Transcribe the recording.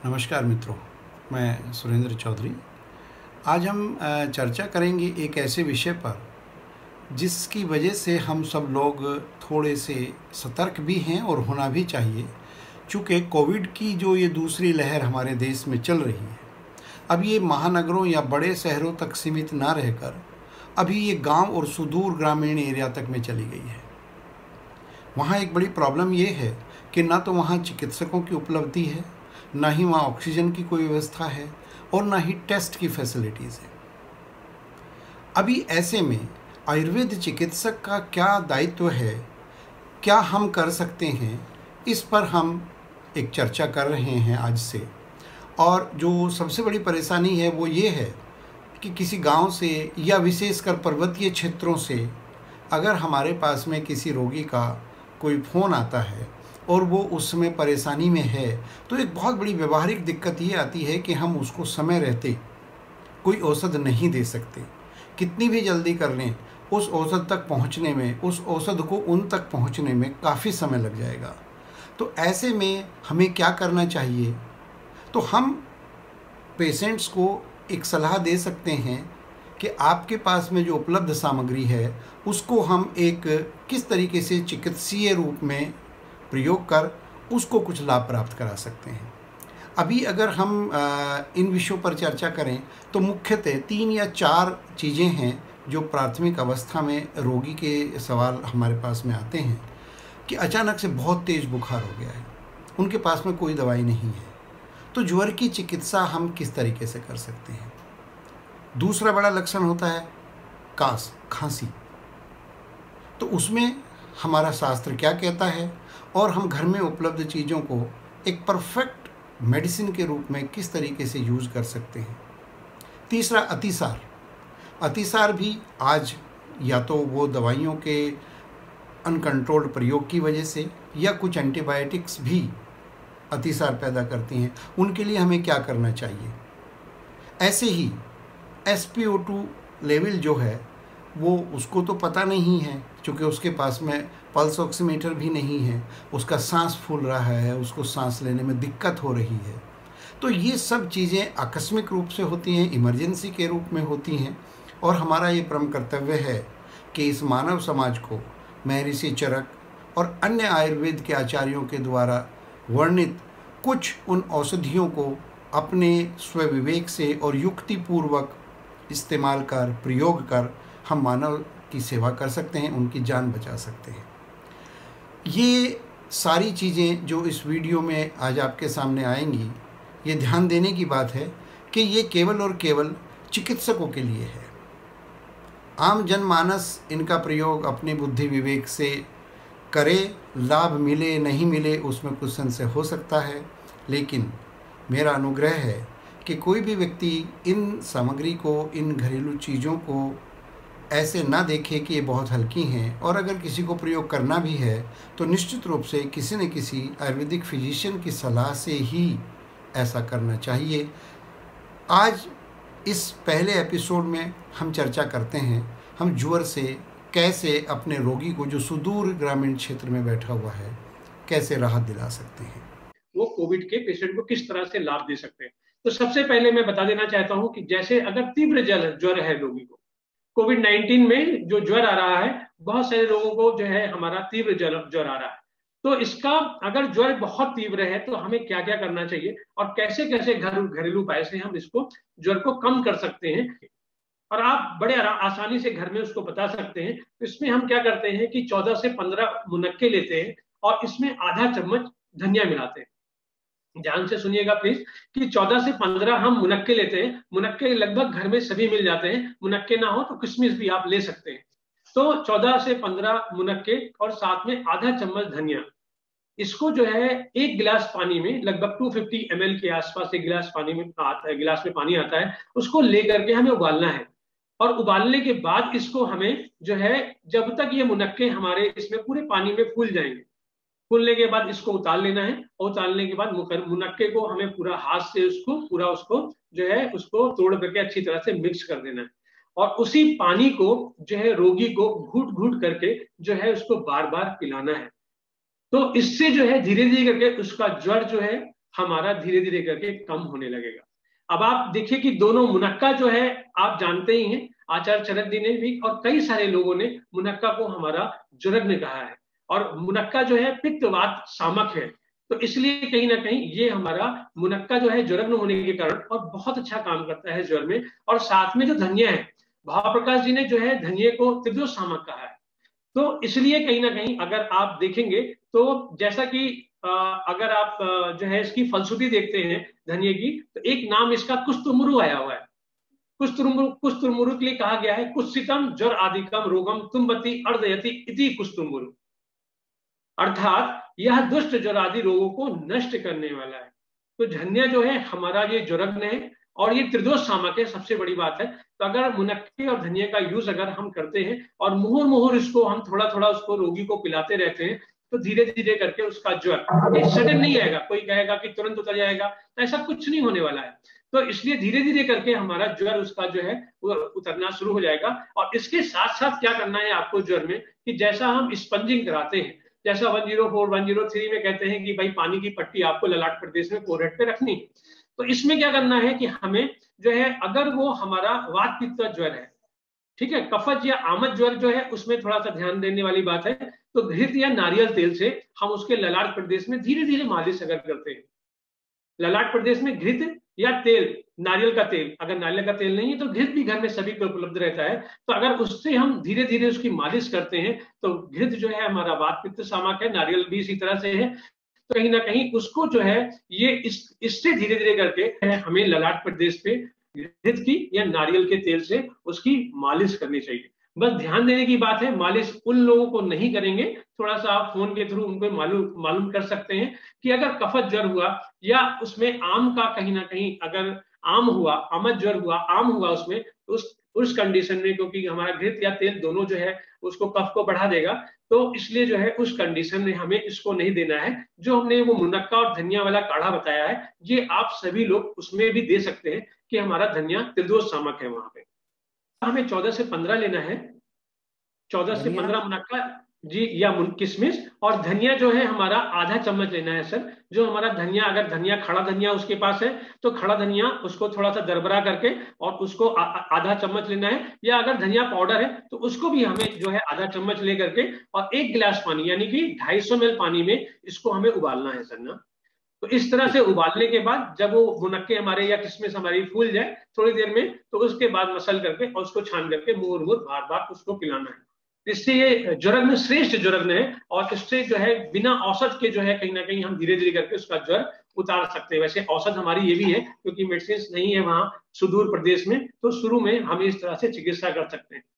नमस्कार मित्रों, मैं सुरेंद्र चौधरी। आज हम चर्चा करेंगे एक ऐसे विषय पर जिसकी वजह से हम सब लोग थोड़े से सतर्क भी हैं और होना भी चाहिए। चूँकि कोविड की जो ये दूसरी लहर हमारे देश में चल रही है, अब ये महानगरों या बड़े शहरों तक सीमित ना रहकर अभी ये गांव और सुदूर ग्रामीण एरिया तक में चली गई है। वहाँ एक बड़ी प्रॉब्लम ये है कि ना तो वहाँ चिकित्सकों की उपलब्धि है, ना ही वहाँ ऑक्सीजन की कोई व्यवस्था है और ना ही टेस्ट की फैसिलिटीज़ है। अभी ऐसे में आयुर्वेद चिकित्सक का क्या दायित्व है, क्या हम कर सकते हैं, इस पर हम एक चर्चा कर रहे हैं आज से। और जो सबसे बड़ी परेशानी है वो ये है कि किसी गांव से या विशेषकर पर्वतीय क्षेत्रों से अगर हमारे पास में किसी रोगी का कोई फ़ोन आता है और वो उस समय परेशानी में है, तो एक बहुत बड़ी व्यवहारिक दिक्कत ये आती है कि हम उसको समय रहते कोई औषध नहीं दे सकते। कितनी भी जल्दी कर लें, उस औषध तक पहुंचने में, उस औषध को उन तक पहुंचने में काफ़ी समय लग जाएगा। तो ऐसे में हमें क्या करना चाहिए? तो हम पेशेंट्स को एक सलाह दे सकते हैं कि आपके पास में जो उपलब्ध सामग्री है उसको हम एक किस तरीके से चिकित्सीय रूप में प्रयोग कर उसको कुछ लाभ प्राप्त करा सकते हैं। अभी अगर हम इन विषयों पर चर्चा करें तो मुख्यतः 3 या 4 चीज़ें हैं जो प्राथमिक अवस्था में रोगी के सवाल हमारे पास में आते हैं कि अचानक से बहुत तेज़ बुखार हो गया है, उनके पास में कोई दवाई नहीं है, तो ज्वर की चिकित्सा हम किस तरीके से कर सकते हैं। दूसरा बड़ा लक्षण होता है खांसी, तो उसमें हमारा शास्त्र क्या कहता है और हम घर में उपलब्ध चीज़ों को एक परफेक्ट मेडिसिन के रूप में किस तरीके से यूज़ कर सकते हैं। तीसरा अतिसार भी आज या तो वो दवाइयों के अनकंट्रोल्ड प्रयोग की वजह से या कुछ एंटीबायोटिक्स भी अतिसार पैदा करती हैं, उनके लिए हमें क्या करना चाहिए। ऐसे ही SpO2 लेवल जो है वो उसको तो पता नहीं है, क्योंकि उसके पास में पल्स ऑक्सीमीटर भी नहीं है, उसका सांस फूल रहा है, उसको सांस लेने में दिक्कत हो रही है। तो ये सब चीज़ें आकस्मिक रूप से होती हैं, इमरजेंसी के रूप में होती हैं, और हमारा ये परम कर्तव्य है कि इस मानव समाज को महर्षि चरक और अन्य आयुर्वेद के आचार्यों के द्वारा वर्णित कुछ उन औषधियों को अपने स्वविवेक से और युक्तिपूर्वक इस्तेमाल कर, प्रयोग कर हम मानव की सेवा कर सकते हैं, उनकी जान बचा सकते हैं। ये सारी चीज़ें जो इस वीडियो में आज आपके सामने आएंगी, ये ध्यान देने की बात है कि ये केवल और केवल चिकित्सकों के लिए है। आम जनमानस इनका प्रयोग अपने बुद्धि विवेक से करे, लाभ मिले नहीं मिले उसमें कुछ संशय हो सकता है, लेकिन मेरा अनुग्रह है कि कोई भी व्यक्ति इन सामग्री को, इन घरेलू चीज़ों को ऐसे ना देखे कि ये बहुत हल्की हैं, और अगर किसी को प्रयोग करना भी है तो निश्चित रूप से किसी न किसी आयुर्वेदिक फिजिशियन की सलाह से ही ऐसा करना चाहिए। आज इस पहले एपिसोड में हम चर्चा करते हैं हम ज्वर से कैसे अपने रोगी को जो सुदूर ग्रामीण क्षेत्र में बैठा हुआ है कैसे राहत दिला सकते हैं, वो कोविड के पेशेंट को किस तरह से लाभ दे सकते हैं। तो सबसे पहले मैं बता देना चाहता हूं कि जैसे अगर तीव्र ज्वर है रोगी को, कोविड 19 में जो ज्वर आ रहा है, बहुत सारे लोगों को जो है हमारा तीव्र ज्वर आ रहा है। तो इसका अगर ज्वर बहुत तीव्र है तो हमें क्या क्या करना चाहिए और कैसे कैसे घरेलू उपाय से हम इसको ज्वर को कम कर सकते हैं, और आप बड़े आसानी से घर में उसको बता सकते हैं। तो इसमें हम क्या करते हैं कि 14 से 15 मुनक्के लेते हैं और इसमें आधा चम्मच धनिया मिलाते हैं। ध्यान से सुनिएगा प्लीज कि 14 से 15 हम मुनक्के लेते हैं। मुनक्के लगभग घर में सभी मिल जाते हैं, मुनक्के ना हो तो किशमिश भी आप ले सकते हैं। तो 14 से 15 मुनक्के और साथ में आधा चम्मच धनिया, इसको जो है एक गिलास पानी में, लगभग 250 ml के आसपास एक गिलास पानी में आता है, गिलास में पानी आता है, उसको लेकर के हमें उबालना है। और उबालने के बाद इसको हमें जो है, जब तक ये मुनक्के हमारे इसमें पूरे पानी में फूल जाएंगे, फूलने के बाद इसको उतार लेना है। और उतारने के बाद मुनक्के को हमें पूरा हाथ से उसको जो है उसको तोड़ करके अच्छी तरह से मिक्स कर देना है। और उसी पानी को जो है रोगी को घूट घूट करके जो है उसको बार बार पिलाना है। तो इससे जो है धीरे धीरे करके उसका ज्वर जो है हमारा धीरे धीरे करके कम होने लगेगा। अब आप देखिए कि दोनों मुनक्का जो है, आप जानते ही हैं, आचार्य चरक ने भी और कई सारे लोगों ने मुनक्का को हमारा जुर्ग कहा है। और मुनक्का जो है पित्तवात सामक है, तो इसलिए कहीं ना कहीं ये हमारा मुनक्का जो है जुर्ग होने के कारण और बहुत अच्छा काम करता है ज्वर में। और साथ में जो धनिया है, भाव प्रकाश जी ने जो है धनिये को त्रिदोष सामक कहा है। तो इसलिए कहीं ना कहीं अगर आप देखेंगे तो जैसा कि अगर आप जो है इसकी फलश्रुति देखते हैं धनिये की, तो एक नाम इसका कुष्ठुमुरु आया हुआ है। कुष्ठुमुरु के लिए कहा गया है कुत्सितम ज्वर आदिकम रोगम तुम्बति अर्धयति इति कुष्ठुमुरु, अर्थात यह दुष्ट ज्वर आदि रोगों को नष्ट करने वाला है। तो धनिया जो है हमारा ये ज्वरग्न है और ये त्रिदोष सामक है, सबसे बड़ी बात है। तो अगर मुनक्के और धनिया का यूज अगर हम करते हैं और मुहुर मुहुर इसको हम थोड़ा थोड़ा उसको रोगी को पिलाते रहते हैं, तो धीरे धीरे करके उसका ज्वर एक सडन नहीं आएगा, कोई कहेगा कि तुरंत उतर जाएगा, तो ऐसा कुछ नहीं होने वाला है। तो इसलिए धीरे धीरे करके हमारा ज्वर उसका जो है वो उतरना शुरू हो जाएगा। और इसके साथ साथ क्या करना है आपको ज्वर में, कि जैसा हम स्पंजिंग कराते हैं, जैसा 104 103 में कहते हैं कि भाई पानी की पट्टी आपको ललाट प्रदेश में फोरहेड पे रखनी, तो इसमें क्या करना है कि हमें जो है अगर वो हमारा वात पित्त ज्वर है, ठीक है, कफज या आमद ज्वर जो है उसमें थोड़ा सा ध्यान देने वाली बात है, तो घृत या नारियल तेल से हम उसके ललाट प्रदेश में धीरे धीरे मालिश अगर करते हैं, ललाट प्रदेश में घृत या तेल, नारियल का तेल, अगर नारियल का तेल नहीं है तो घृत भी घर में सभी को उपलब्ध रहता है, तो अगर उससे हम धीरे धीरे उसकी मालिश करते हैं, तो घृत जो है हमारा वात पित्त सामक है, नारियल भी इसी तरह से है, तो कहीं ना कहीं उसको जो है ये इससे धीरे धीरे करके हमें ललाट प्रदेश पे घृत की या नारियल के तेल से उसकी मालिश करनी चाहिए। बस ध्यान देने की बात है, मालिश उन लोगों को नहीं करेंगे, थोड़ा सा आप फोन के थ्रू उनको मालूम कर सकते हैं कि अगर कफत ज्वर हुआ या उसमें आम का कहीं ना कहीं अगर आम हुआ, आमद ज्वर हुआ, आम हुआ उसमें, तो उस कंडीशन में, क्योंकि हमारा घृत या तेल दोनों जो है उसको कफ को बढ़ा देगा, तो इसलिए जो है उस कंडीशन में हमें इसको नहीं देना है। जो हमने वो मुनक्का और धनिया वाला काढ़ा बताया है, ये आप सभी लोग उसमें भी दे सकते हैं कि हमारा धनिया त्रिदोष सामक है। वहां पे हमें 14 से 15 लेना है, 14 से धनिया 15 मुनक्का जी या किशमिश, और धनिया जो है हमारा आधा चम्मच लेना है सर। जो हमारा धनिया, अगर धनिया खड़ा धनिया उसके पास है तो खड़ा धनिया उसको थोड़ा सा दरबरा करके और उसको आधा चम्मच लेना है, या अगर धनिया पाउडर है तो उसको भी हमें जो है आधा चम्मच ले करके और 1 गिलास पानी यानी कि 250 ml पानी में इसको हमें उबालना है सर ना। तो इस तरह से उबालने के बाद जब वो मुनक्के हमारे या किशमिश हमारी फूल जाए थोड़ी देर में, तो उसके बाद मसल करके और उसको छान करके मुहर मुहर बार बार उसको पिलाना है। इससे ये ज्वरग्न श्रेष्ठ ज्वरग्न है, और इससे जो है बिना औषध के जो है कहीं ना कहीं हम धीरे धीरे करके उसका ज्वर उतार सकते हैं। वैसे औषध हमारी ये भी है, क्योंकि मेडिसिन नहीं है वहां सुदूर प्रदेश में, तो शुरू में हम इस तरह से चिकित्सा कर सकते हैं।